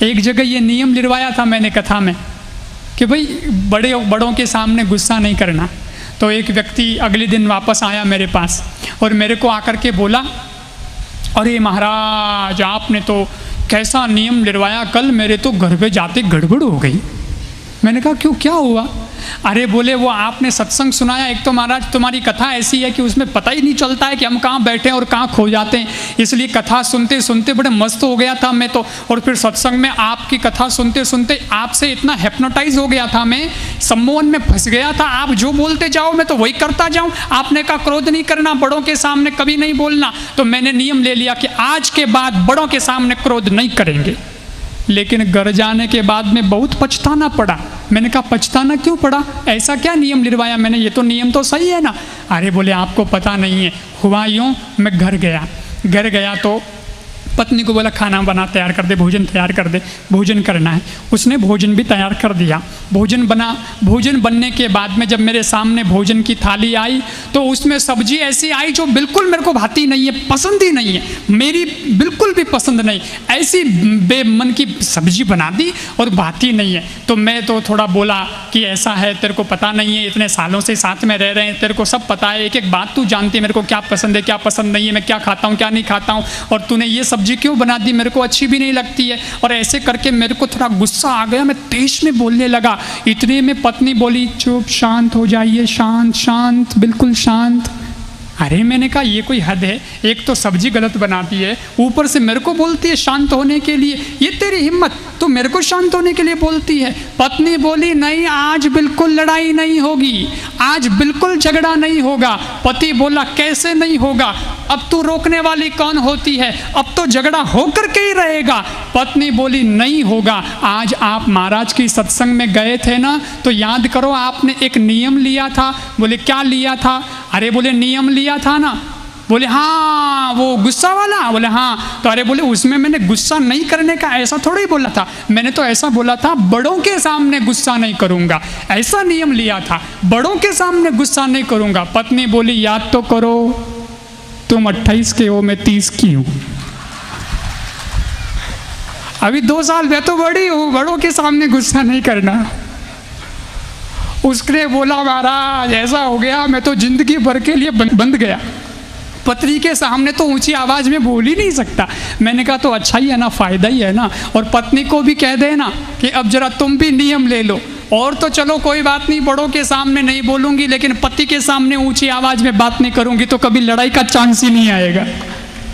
एक जगह ये नियम लिरवाया था मैंने कथा में कि भाई बड़ों के सामने गुस्सा नहीं करना। तो एक व्यक्ति अगले दिन वापस आया मेरे पास और मेरे को आकर के बोला, अरे महाराज आपने तो कैसा नियम लिरवाया, कल मेरे तो घर पे जाते गड़बड़ हो गई। मैंने कहा क्यों, क्या हुआ? अरे बोले वो आपने सत्संग सुनाया, एक तो महाराज तुम्हारी कथा ऐसी है कि उसमें पता ही नहीं चलता है कि हम कहाँ बैठे हैं और कहाँ खो जाते हैं, इसलिए कथा सुनते सुनते बड़े मस्त हो गया था मैं तो। और फिर सत्संग में आपकी कथा सुनते सुनते आपसे इतना हिप्नोटाइज हो गया था मैं, सम्मोहन में फंस गया था। आप जो बोलते जाओ मैं तो वही करता जाऊँ। आपने कहा क्रोध नहीं करना, बड़ों के सामने कभी नहीं बोलना, तो मैंने नियम ले लिया कि आज के बाद बड़ों के सामने क्रोध नहीं करेंगे। लेकिन घर जाने के बाद में बहुत पछताना पड़ा। मैंने कहा पछताना क्यों पड़ा, ऐसा क्या नियम लिरवाया मैंने, ये तो नियम तो सही है ना। अरे बोले आपको पता नहीं है, हुआ यूँ मैं घर गया तो पत्नी को बोला खाना बना, तैयार कर दे, भोजन तैयार कर दे, भोजन करना है। उसने भोजन भी तैयार कर दिया, भोजन बना। भोजन बनने के बाद में जब मेरे सामने भोजन की थाली आई तो उसमें सब्जी ऐसी आई जो बिल्कुल मेरे को भाती नहीं है, पसंद ही नहीं है, मेरी बिल्कुल भी पसंद नहीं, ऐसी बेमन की सब्जी बना दी और भाती नहीं है। तो मैं तो थोड़ा बोला कि ऐसा है, तेरे को पता नहीं है, इतने सालों से साथ में रह रहे हैं, तेरे को सब पता है, एक एक बात तू जानती है मेरे को क्या पसंद है क्या पसंद नहीं है, मैं क्या खाता हूँ क्या नहीं खाता हूँ, और तूने ये सब्जी क्यों बना दी, मेरे को अच्छी भी नहीं लगती है। और ऐसे करके मेरे को थोड़ा गुस्सा आ गया, मैं तेज में बोलने लगा। इतने में पत्नी बोली चुप, शांत हो जाइए, शांत शांत, बिल्कुल शांत। अरे मैंने कहा ये कोई हद है, एक तो सब्जी गलत बनाती है, ऊपर से मेरे को बोलती है शांत होने के लिए, ये तेरी हिम्मत, तो मेरे को शांत होने के लिए बोलती है। पत्नी बोली नहीं, आज बिल्कुल लड़ाई नहीं होगी, आज बिल्कुल झगड़ा नहीं होगा। पति बोला कैसे नहीं होगा, अब तू रोकने वाली कौन होती है, अब तो झगड़ा होकर के ही रहेगा। पत्नी बोली नहीं होगा, आज आप महाराज की सत्संग में गए थे ना, तो याद करो आपने एक नियम लिया था। बोले क्या लिया था? अरे बोले नियम लिया था ना। बोले हाँ वो गुस्सा वाला। बोले हाँ। तो अरे बोले उसमें मैंने गुस्सा नहीं करने का ऐसा थोड़ा ही बोला था, मैंने तो ऐसा बोला था बड़ों के सामने गुस्सा नहीं करूँगा, ऐसा नियम लिया था, बड़ों के सामने गुस्सा नहीं करूँगा। पत्नी बोली याद तो करो, तुम 28 के हो, मैं 30 की हूँ, अभी 2 साल मैं तो बड़ी हूँ, बड़ों के सामने गुस्सा नहीं करना। उसने बोला महाराज ऐसा हो गया, मैं तो जिंदगी भर के लिए बंद गया, पत्नी के सामने तो ऊंची आवाज़ में बोल ही नहीं सकता। मैंने कहा तो अच्छा ही है ना, फ़ायदा ही है ना। और पत्नी को भी कह देना कि अब जरा तुम भी नियम ले लो, और तो चलो कोई बात नहीं, बड़ों के सामने नहीं बोलूँगी, लेकिन पति के सामने ऊंची आवाज़ में बात नहीं करूँगी तो कभी लड़ाई का चांस ही नहीं आएगा।